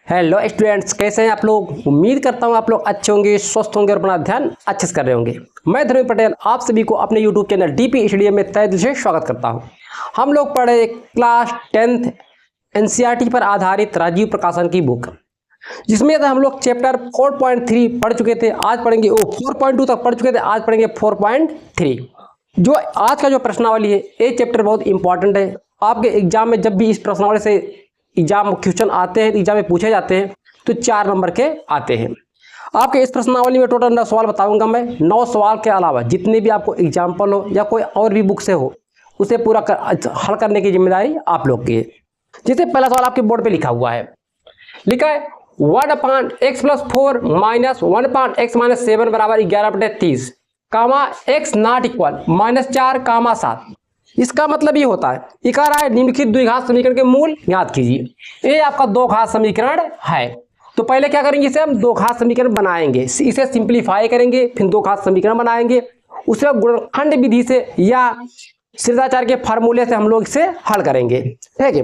Hello students, कैसे हैं आप लोग। उम्मीद करता हूं आप लोग अच्छे होंगे, स्वस्थ होंगे और अपना ध्यान अच्छे से कर रहे होंगे। मैं धर्मेंद्र पटेल आप सभी को अपने यूट्यूब चैनल डीपी स्टडी में तहे दिल से स्वागत करता हूं। हम लोग पढ़े क्लास 10th एनसीईआरटी पर आधारित राजीव प्रकाशन की बुक, जिसमें हम लोग चैप्टर 4.3 पढ़ चुके थे। आज पढ़ेंगे 4.2 तक पढ़ चुके थे, आज पढ़ेंगे 4.3। जो आज का जो प्रश्नावली है ये चैप्टर बहुत इंपॉर्टेंट है। आपके एग्जाम में जब भी इस प्रश्नावली से एग्जाम क्वेश्चन आते हैं, एग्जाम में पूछे जाते हैं तो 4 नंबर के आते हैं। आपके इस प्रश्नावली में टोटल 9 सवाल बताऊंगा मैं। 9 सवाल के अलावा जितने भी आपको एग्जाम्पल हो या कोई और भी बुक से हो उसे पूरा हल करने की जिम्मेदारी आप लोग की है। जैसे पहला सवाल आपके बोर्ड पे लिखा हुआ है, लिखा है 1/x+4 - 1/x-7 बराबर 11/30 कामा x नॉट इक्वल -4 7। इसका मतलब ये होता है, ये कह रहा है निम्नलिखित द्विघात समीकरण के मूल ज्ञात कीजिए। ये आपका दो घात समीकरण है। तो पहले क्या करेंगे, इसे हम दो घात समीकरण बनाएंगे, इसे सिंप्लीफाई करेंगे, फिर दो घात समीकरण बनाएंगे। उसके बाद गुणनखंड विधि से या सिद्धाचार्य के फार्मूले से हम लोग इसे हल करेंगे। ठीक है।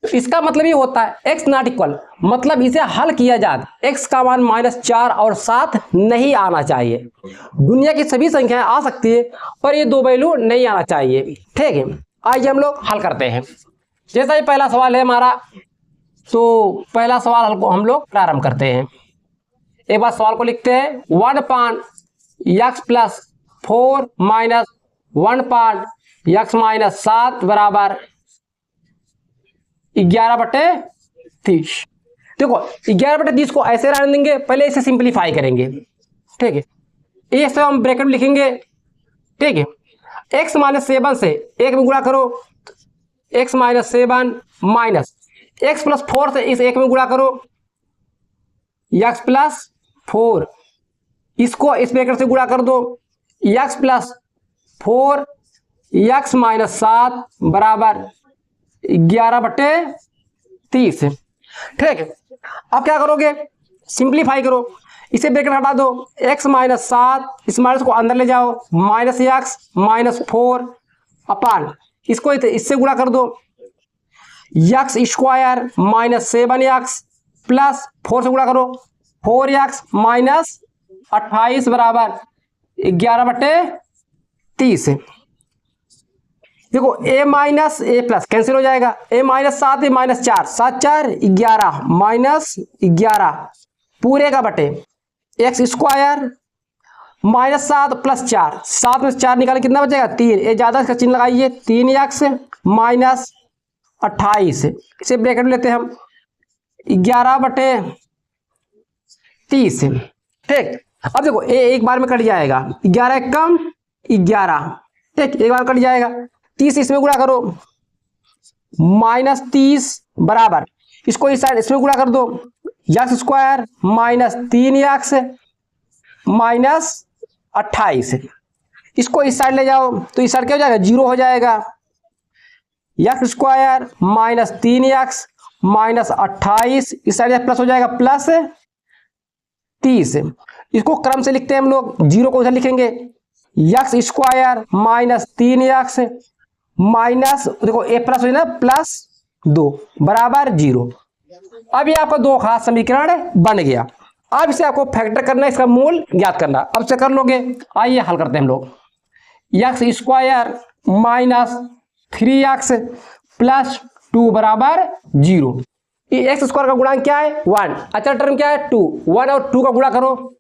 इसका मतलब ये होता है x नॉट इक्वल, मतलब इसे हल किया जाए x का मान -4 और 7 नहीं आना चाहिए। दुनिया की सभी संख्याएं आ सकती है पर ये दो वैल्यू नहीं आना चाहिए। ठीक है, आइए हम लोग हल करते हैं। जैसा ही पहला सवाल है हमारा, तो पहला सवाल हम लोग प्रारंभ करते हैं। एक बार सवाल को लिखते हैं 1/x+4 - 1/x-7 बराबर 11/30। देखो 11/30 को ऐसे रहने देंगे, पहले इसे सिंप्लीफाई करेंगे। ठीक है, ये सब हम ब्रैकेट में लिखेंगे। ठीक है, x-7 से 1 में गुणा करो, x-7 माइनस x+4 से इस 1 में गुणा करो, x+4, इसको इस ब्रैकेट से गुणा कर दो, x+4 x-7 बराबर 11/30। ठीक है, अब क्या करोगे, सिंप्लीफाई करो, इसे ब्रैकेट हटा दो, x-7 इस माइनस को अंदर ले जाओ, -x-4 अपान इसको इससे गुणा कर दो, x² -7x प्लस 4 से गुणा करो, 4x - 28 बराबर 11/30। देखो a minus a plus cancel हो जाएगा, a -7 a -4 7 4 11 -11 पूरे का बटे x² -7 + 4 7 में 4 निकाले कितना बचेगा 3। ये ज्यादा इसका चिन्ह लगाइए, 3x - 28 इसे ब्रैकेट में लेते हैं हम 11/30। ठीक, अब देखो a एक बार में कट जाएगा, 11 कम 11। ठीक, एक बार कट जाएगा, 30 इसमें गुणा करो, -30 बराबर इसको इस साइड इसमें गुणा कर दो, x² -3x -28 इसको इस साइड ले जाओ तो इस साइड क्या हो जाएगा 0 हो जाएगा, x² -3x -28 इस साइड प्लस हो जाएगा +30। इसको क्रम से लिखते हैं हम लोग, 0 को उधर लिखेंगे, x² -3x माइनस देखो a प्लस हो जाए +2 बराबर 0। अब ये आपका दो घात समीकरण बन गया। अब इसे आपको फैक्टर करना है, इसका मूल ज्ञात करना। अब से कर लोगे, आइए हल करते हैं हम लोग। x² -3x + 2 बराबर 0। ये x² का गुणांक क्या है 1, अच्छा टर्म क्या है 2, 1 और 2 का गुणा करो,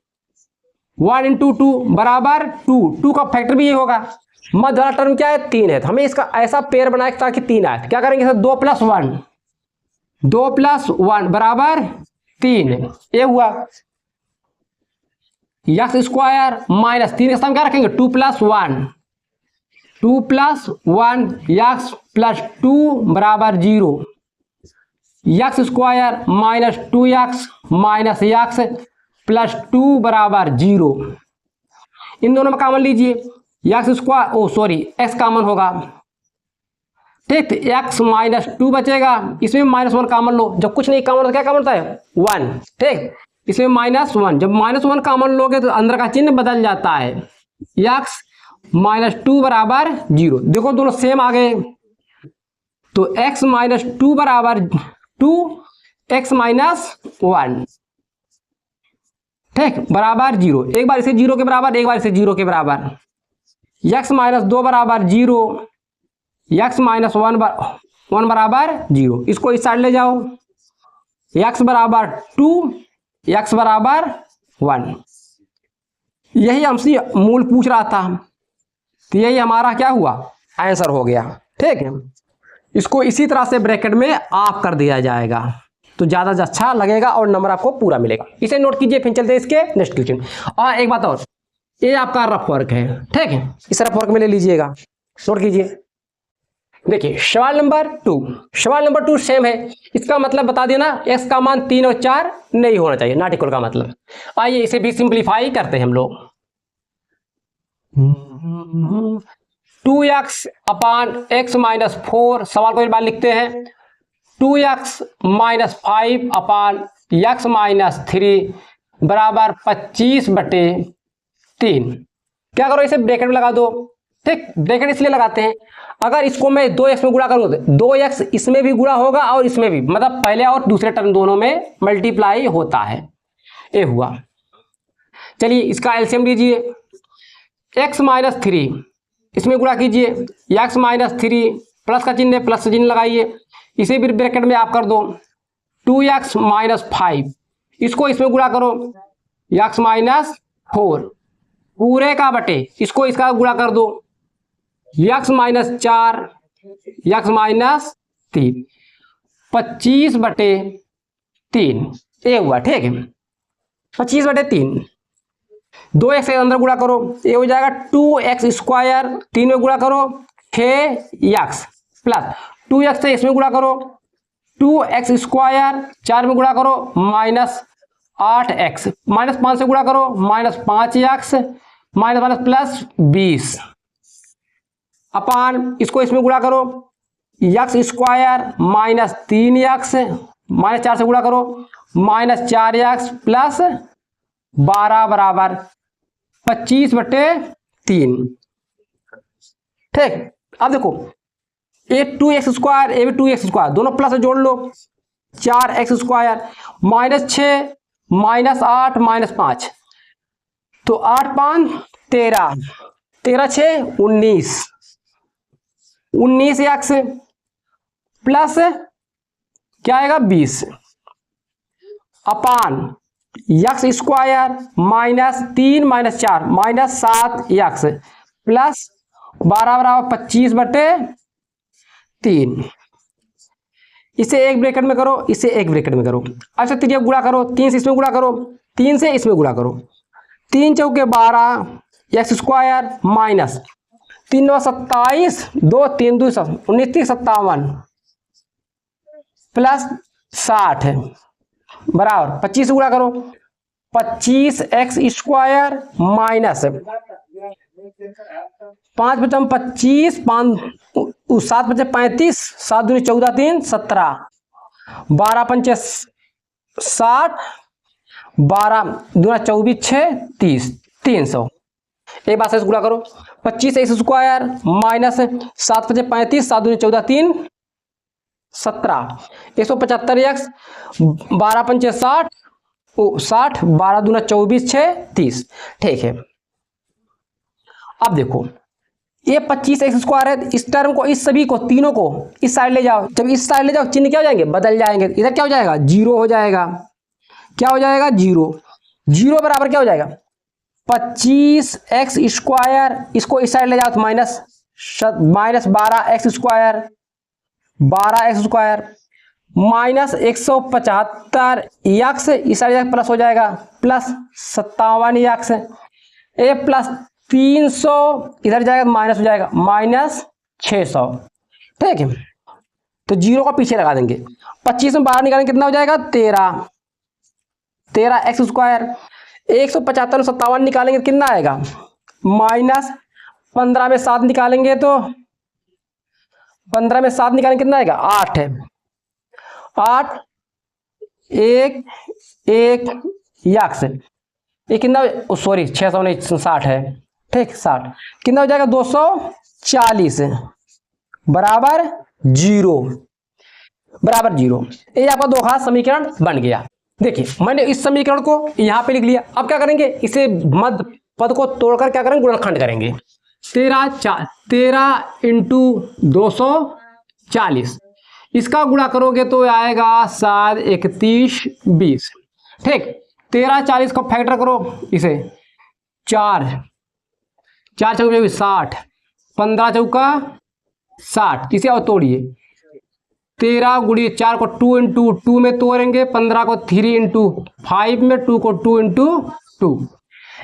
1 × 2 बराबर 2, 2 का फैक्टर भी ये होगा। मध्य वाला टर्म क्या है 3 है, तो हमें इसका ऐसा पेयर बनाए ताकि 3 आए। क्या करेंगे 2 + 1 बराबर 3। ये हुआ x² -3 के साथ क्या रखेंगे 2 + 1 x + 2 बराबर 0, x² -2x -x + 2 बराबर 0। इन दोनों में कॉमन लीजिए, x² x कॉमन होगा। ठीक, x -2 बचेगा, इसमें -1 कॉमन लो, जब कुछ नहीं कॉमन तो क्या कॉमन होता है 1। ठीक, इसमें -1, जब -1 कॉमन लोगे तो अंदर का चिन्ह बदल जाता है, x -2 बराबर 0। देखो दोनों सेम आ गए, तो x -2 बराबर 2, x माइनस 1, ठीक, बराबर 0। एक बार इसे 0 के बराबर, एक बार इसे 0 के बराबर। x माइनस 2 बराबर 0, x माइनस 1 बराबर 0। इसको इस साइड ले जाओ, x बराबर 2, x बराबर 1। यही हमसे मूल पूछ रहा था, तो यही हमारा क्या हुआ, आंसर हो गया। ठीक है, इसको इसी तरह से ब्रैकेट में आप कर दिया जाएगा तो ज़्यादा अच्छा लगेगा और नंबर आपको पूरा मिलेगा। इसे नोट कीजिए, फिर चलते हैं इसके नेक्स्ट क्वेश्चन। और एक बात और, ये आपका रफ वर्क है, ठीक है, इस रफ वर्क में ले लीजिएगा, नोट कीजिए। देखिए सवाल नंबर 2, सवाल नंबर 2 सेम है। इसका मतलब बता देना, x का मान 3 और 4 नहीं होना चाहिए, नॉट इक्वल का मतलब। आइए इसे भी सिंप्लीफाई करते हैं हम लोग। 2x अपान x माइनस 4, सवाल को एक बार लिखते हैं। 2x माइनस 5 अपान x माइनस 3 बराबर 25/3। क्या करो, इसे ब्रैकेट में लगा दो। ठीक, ब्रैकेट इसलिए लगाते हैं, अगर इसको मैं 2x में गुणा करूंगा तो 2x इसमें भी गुणा होगा और इसमें भी, मतलब पहले और दूसरे टर्म दोनों में मल्टीप्लाई होता है। ये हुआ। चलिए इसका एलसीएम लीजिए, x माइनस 3 इसमें गुणा कीजिए, x माइनस 3 प्लस का चिन्ह है, प्लस का चिन्ह लगाइए, इसे भी ब्रैकेट में आप कर दो। 2x माइनस 5 इसको इसमें गुणा करो, x माइनस 4 पूरे का बटे इसको इसका गुणा कर दो, x माइनस 4 x माइनस 3 25/3। ये हुआ। ठीक है, 25/3, 2x के अंदर गुणा करो, ये हो जाएगा 2x स्क्वायर, 3 में गुणा करो 6x प्लस 2x से इसमें गुणा करो 2x स्क्वायर, 4 में गुणा करो माइनस 8x, माइनस 5 से गुणा करो minus 5x minus minus plus 20 अपान इसको इसमें गुणा करो x square minus 3x minus 4 से गुणा करो माइनस 4x प्लस 12 बराबर 25/3। ठीक, अब देखो ये 2x स्क्वायर, ये भी 2x स्क्वायर, दोनों प्लस से जोड़ लो, 4x square minus 6 minus 8 minus 5, तो 8 5 13, 13 6 19, 19x प्लस क्या आएगा 20 अपान x square minus 3 minus 4 minus 7x plus 12 बराबर 25/3। इसे एक ब्रैकेट में करो, इसे एक ब्रैकेट में करो। अच्छा तीन गुणा करो, 3 से इसमें गुणा करो, 3 से इसमें गुणा करो, 3 चौके 12 x स्क्वायर माइनस 3 9 27 2 3 2 19 3 57 प्लस 60 बराबर 25 से गुणा करो, 25x स्क्वायर माइनस 5 बचम 25 7 बचे 35 7 दूनी 14 3 17 12 पंचे 60 12 दूना 24 6 30 300। एक बार से गुणा करो, 25x स्क्वायर माइनस 7 बचे 35 7 दूनी 14 3 17 175x 12 पंचे 60 60 12 दूना 24 6 30। ठीक है, अब देखो ये 25x स्क्वायर है, इस टर्म को, इस सभी को, तीनों को इस साइड ले जाओ। जब इस साइड ले जाओ चिन्ह क्या हो जाएंगे, बदल जाएंगे। इधर क्या हो जाएगा 0 हो जाएगा, क्या हो जाएगा 0 0 बराबर क्या हो जाएगा 25x स्क्वायर, इसको इस साइड ले जाओ तो minus 12x square 12x square minus 175x इस साइड प्लस हो जाएगा प्लस 57x ए प्लस 300 इधर जाएगा माइनस हो जाएगा माइनस 600। ठीक है, तो 0 का पीछे लगा देंगे, 25 में 12 निकालेंगे कितना हो जाएगा 13x स्क्वायर, 175 में 57 निकालेंगे कितना आएगा माइनस 15 में 7 निकालेंगे तो 15 में 7 निकालेंगे कितना आएगा 8 है, 8 1 1 यक्स ये कितना, सॉरी 600 नहीं 60 है। ठीक, 60 कितना हो जाएगा 240 बराबर 0। बराबर 0। ये आपका दो घात समीकरण बन गया। देखिए मैंने इस समीकरण को यहाँ पे लिख लिया। अब क्या करेंगे, इसे मध्य पद को तोड़कर क्या करेंगे, गुणनखंड करेंगे। 13 इंटू 240, इसका गुणा करोगे तो आएगा 7 31 20। ठीक, 13 40 को फैक्टर करो, इसे 4 चौके 60, 15 चौका 60, इसे और तोड़िए। 13 गुड़ी 4 को 2 इंटू 2 में तोड़ेंगे, 15 को 3 इंटू 5 में, 2 को 2 इंटू 2।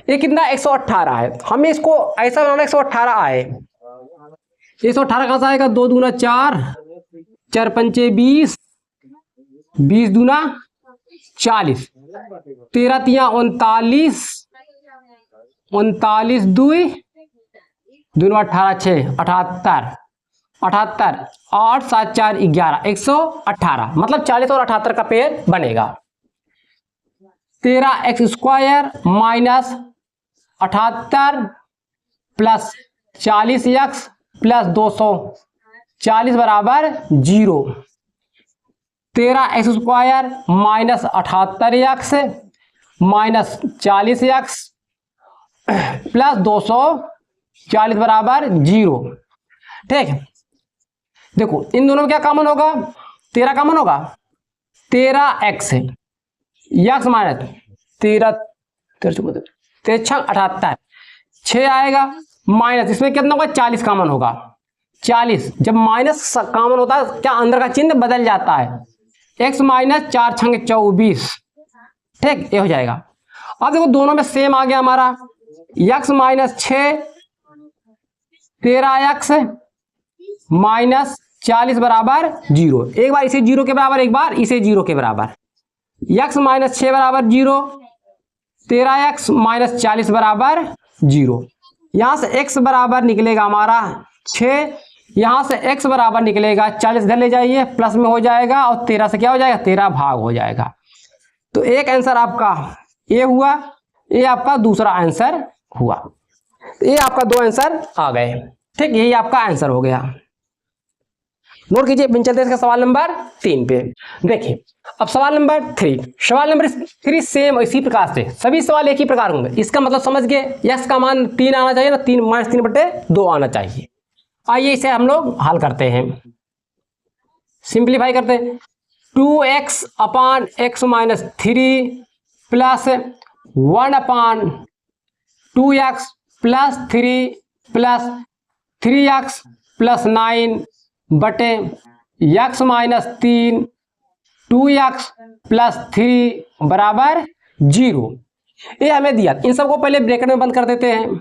ये कितना 118 है। हमें इसको ऐसा बनाना 118 आए। 118 कहाँ से आएगा, 2 दूना 4, 4 पंचे 20, 20 दूना 40, 13 तिया 39, 39 दुई दूना 18 6 78, 78 8 7 4 11, 118, मतलब 40 और 78 का पेड़ बनेगा। 13x square minus 78 plus 40x plus 240 बराबर 0। 13x square minus 78x minus 40x plus 240 बराबर 0। ठीक, देखो इन दोनों में क्या कॉमन होगा, 13 कॉमन होगा, 13x x माइनस 13 78, 6 आएगा, माइनस इसमें कितना होगा 40 कॉमन होगा। 40 जब माइनस कॉमन होता है क्या अंदर का चिन्ह बदल जाता है, x माइनस 4 छंग 24। ठीक, ये हो जाएगा। अब देखो दोनों में सेम आ गया हमारा, x माइनस 6 13x माइनस 40 बराबर 0। एक बार इसे 0 के बराबर, एक बार इसे 0 के बराबर। x माइनस 6 बराबर 0, 13x माइनस 40 बराबर 0। यहां से x बराबर निकलेगा हमारा 6, यहां से x बराबर निकलेगा 40, घर ले जाइए प्लस में हो जाएगा, और 13 से क्या हो जाएगा, 13 भाग हो जाएगा। तो एक आंसर आपका ये हुआ, ये आपका दूसरा आंसर हुआ। ये आपका दो आंसर आ गए। ठीक, यही आपका आंसर हो गया। नोट कीजिए। फिर चलते हैं इसका सवाल नंबर 3 पे। देखिए अब सवाल नंबर 3, सवाल नंबर 3 सेम इसी प्रकार से सभी सवाल एक ही प्रकार होंगे। इसका मतलब समझ गए, यस का मान 3 आना चाहिए ना, 3 माइनस 3/2 आना चाहिए। आइए इसे हम लोग हल करते हैं, सिंप्लीफाई करते हैं। 2x अपान x माइनस 3 प्लस 1 अपान 2x plus 3 plus 3x plus 9 बटे x माइनस 3 2x प्लस 3 बराबर 0। ये हमें दिया, इन सबको पहले ब्रैकेट में बंद कर देते हैं।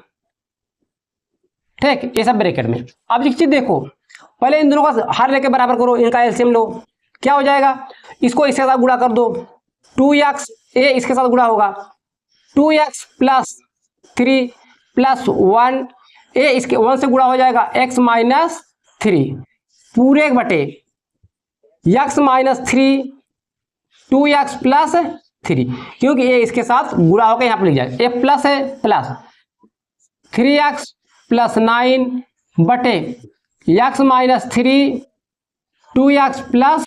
ठीक, ये सब ब्रैकेट में। अब एक चीज देखो, पहले इन दोनों का हर लेके बराबर करो, इनका एलसीएम लो, क्या हो जाएगा, इसको इसके साथ गुणा कर दो, 2x ये इसके साथ गुणा होगा, 2x प्लस 3 प्लस 1 ये इसके 1 से गुणा हो जाएगा, x माइनस 3 पूरे एक बटे x माइनस 3 2x प्लस 3, क्योंकि ये इसके साथ गुणा होकर यहाँ पर लिख जाएगा, ये प्लस है, प्लस 3x प्लस 9 बटे x माइनस 3 2x प्लस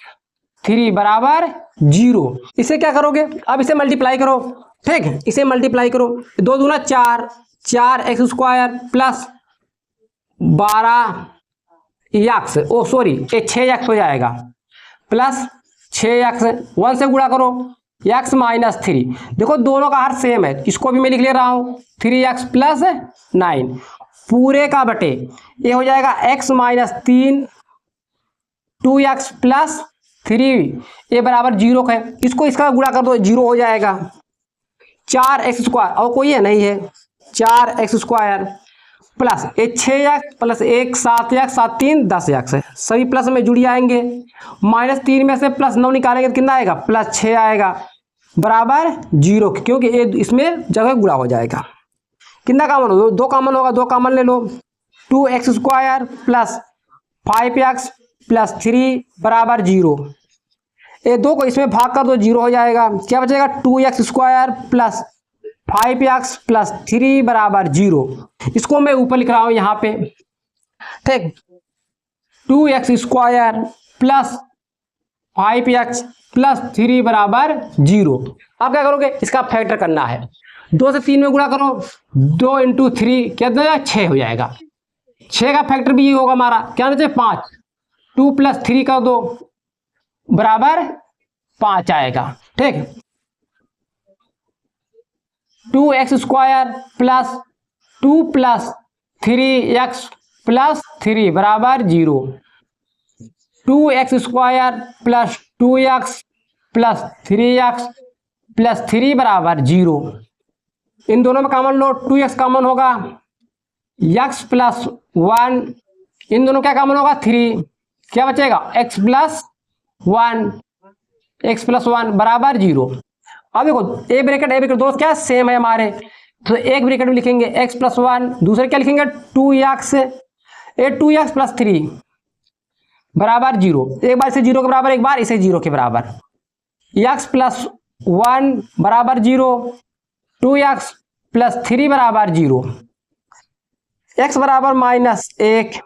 3 बराबर 0। इसे क्या करोगे, अब इसे मल्टीप्लाई करो। ठीक, इसे मल्टीप्लाई करो, 2 दूना 4, 4x स्क्वायर प्लस 12x, ओ सॉरी ये 6x हो जाएगा, प्लस 6x 1 से गुणा करो, x माइनस 3। देखो दोनों का हर सेम है, इसको भी मैं लिख ले रहा हूँ, 3x प्लस 9 पूरे का बटे ये हो जाएगा x माइनस 3 2x प्लस 3 ये बराबर 0 का है, इसको इसका गुणा कर दो 0 हो जाएगा। 4x स्क्वायर और कोई है नहीं है, 4x स्क्वायर प्लस ये 6x प्लस 1 7x 7 3 10x है, सभी प्लस में जुड़ जाएंगे, माइनस 3 में से प्लस 9 निकालेंगे तो कितना आएगा, प्लस 6 आएगा बराबर 0, क्योंकि ये इसमें जगह गुणा हो जाएगा। कितना कॉमन हो, 2 कॉमन होगा, 2 कॉमन ले लो, 2x square plus 5x plus 3 बराबर 0, ये 2 को इसमें भाग कर दो 0 हो जाएगा, क्या बचेगा 2x square plus 5x plus 3 बराबर 0। इसको मैं ऊपर लिख रहा हूं यहाँ पे। ठीक, 2x square plus 5x plus 3 बराबर 0। आप क्या करोगे, इसका फैक्टर करना है, 2 से 3 में गुणा करो, 2 इंटू 3 कितना हो जाएगा, 6 हो जाएगा। 6 का फैक्टर भी ये होगा हमारा, क्या होना चाहिए, 5। 2 प्लस 3 का 2 बराबर 5 आएगा। ठीक, 2x square plus 2 plus 3x plus 3 बराबर 0। 2x square plus 2x plus 3x plus 3 बराबर 0। इन दोनों में कॉमन लो, 2x कॉमन होगा, x प्लस 1, इन दोनों क्या कॉमन होगा, 3, क्या बचेगा, x प्लस 1, x प्लस 1 बराबर 0। अब देखो ए ब्रैकेट दोस्त क्या सेम है हमारे, तो एक ब्रैकेट में लिखेंगे x प्लस 1, दूसरे क्या लिखेंगे 2x, 2x प्लस 3 बराबर 0। एक बार इसे 0 के बराबर, एक बार इसे 0 के बराबर, x प्लस 1 बराबर 0, 2x प्लस 3 बराबर 0, x बराबर -1।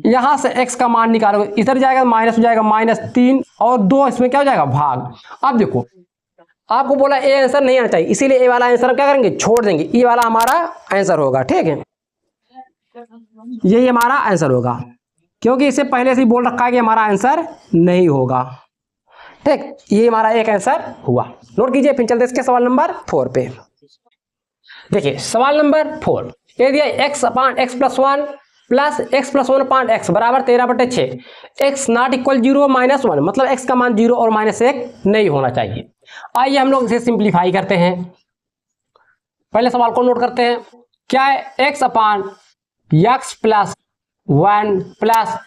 यहां से x का मान निकालोगे, इधर जाएगा माइनस हो जाएगा -3 और 2 इसमें क्या हो जाएगा, भाग। अब देखो आपको बोला ए आंसर नहीं आना चाहिए, इसीलिए ए वाला आंसर क्या करेंगे, छोड़ देंगे, ई वाला हमारा आंसर होगा। ठीक है, यही हमारा आंसर होगा, क्योंकि इसे पहले से ही बोल रखा है कि हमारा आंसर नहीं होगा। ठीक, ये हमारा एक आंसर हुआ, नोट कीजिए। फिर चलते इसके सवाल नंबर 4 पे। देखिए सवाल नंबर 4, ये दिया x अपान x plus 1 plus x plus 1 अपान x बराबर 13/6, x नॉट इक्वल 0 -1, मतलब x का मान 0 और -1 नहीं होना चाहिए। आइए हम लोग इसे सिंप्लीफाई करते हैं। पहले सवाल को नोट करते हैं, क्या है, x अपान x plus 1 plus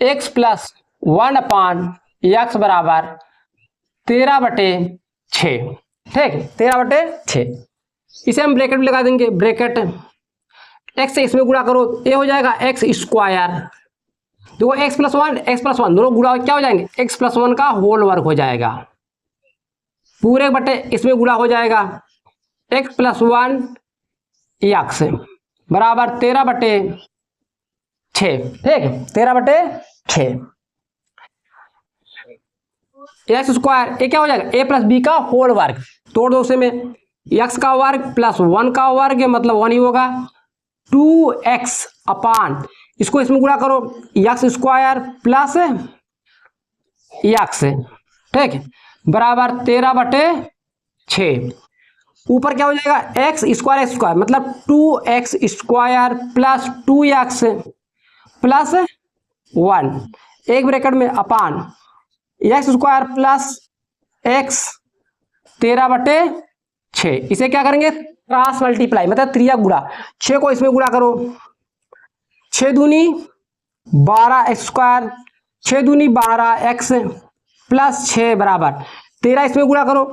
x plus 1 अपान x बराबर 13/6। ठीक, 13/6, इसे हम ब्रैकेट में लगा देंगे, ब्रैकेट x से इसमें गुणा करो, ये हो जाएगा x स्क्वायर, देखो x प्लस 1 दोनों गुणा क्या हो जाएंगे, x प्लस 1 का होल वर्ग हो जाएगा, पूरे बटे इसमें गुणा हो जाएगा, x प्लस 1 x बराबर 13/6। ठीक, 13/6, एक्स स्क्वायर, ये क्या हो जाएगा, a प्लस बी का होल वर्ग, तोड़ दो उसे में, x का वर्ग प्लस 1 का वर्ग मतलब 1 ही होगा, 2x अपान, इसको इसमें गुणा करो, x स्क्वायर प्लस x, ठीक, बराबर 13/6। ऊपर क्या हो जाएगा, x स्क्वायर मतलब 2x square plus 2x plus 1, एक ब्रैकेट में अपान x स्क्वायर प्लस x 13/6। इसे क्या करेंगे, क्रॉस मल्टीप्लाई मतलब त्रिया गुणा, 6 को इसमें गुणा करो, 6 दूनी 12 x स्क्वायर, 6 दूनी 12x प्लस 6 बराबर 13, इसमें गुणा करो,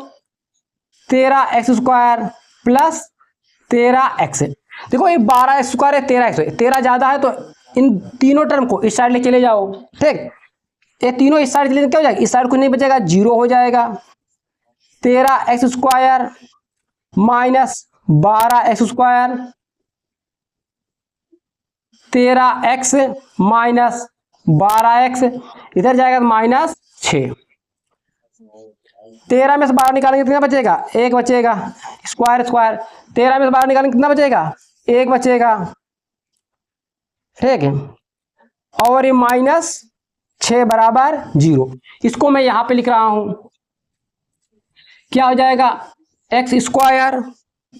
13x स्क्वायर प्लस 13x। देखो ये 12x स्क्वायर है, 13x है, 13 ज्यादा है तो इन तीनों टर्म को इस साइड लेके चले जाओ। ठीक, ये तीनों इस साइड चले क्या हो जाएगा, इस साइड कुछ नहीं बचेगा, 0 हो जाएगा, 13x square minus 12x square, 13x minus 12x, इधर जाएगा -6, 13 में से 12 निकालेंगे कितना बचेगा, 1 बचेगा, स्क्वायर स्क्वायर, 13 में से 12 निकालेंगे कितना बचेगा, 1 बचेगा। ठीक है, और ये -6 बराबर 0, इसको मैं यहां पे लिख रहा हूं, क्या हो जाएगा, x square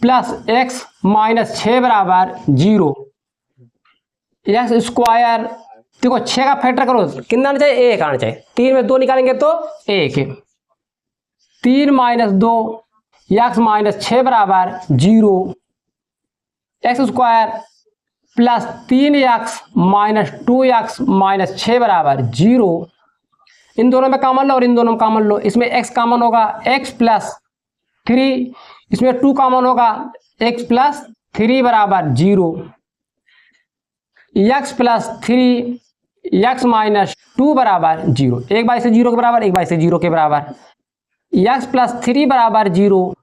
plus x minus 6 बराबर 0, एक्स स्क्वायर, देखो 6 का फैक्टर करो, कितना आना चाहिए, 1 आना चाहिए, 3 में 2 निकालेंगे तो 1, 3 माइनस 2 एक्स माइनस 6 बराबर 0, x square plus 3x minus 2x minus 6 बराबर 0। इन दोनों में कॉमन लो और इन दोनों में कॉमन लो, इसमें x कॉमन होगा, x प्लस 3, इसमें 2 कॉमन होगा, x प्लस 3 बराबर 0, x प्लस 3 x माइनस 2 बराबर 0, एक बार से 0 के बराबर, एक बार से 0 के बराबर, x प्लस 3 बराबर 0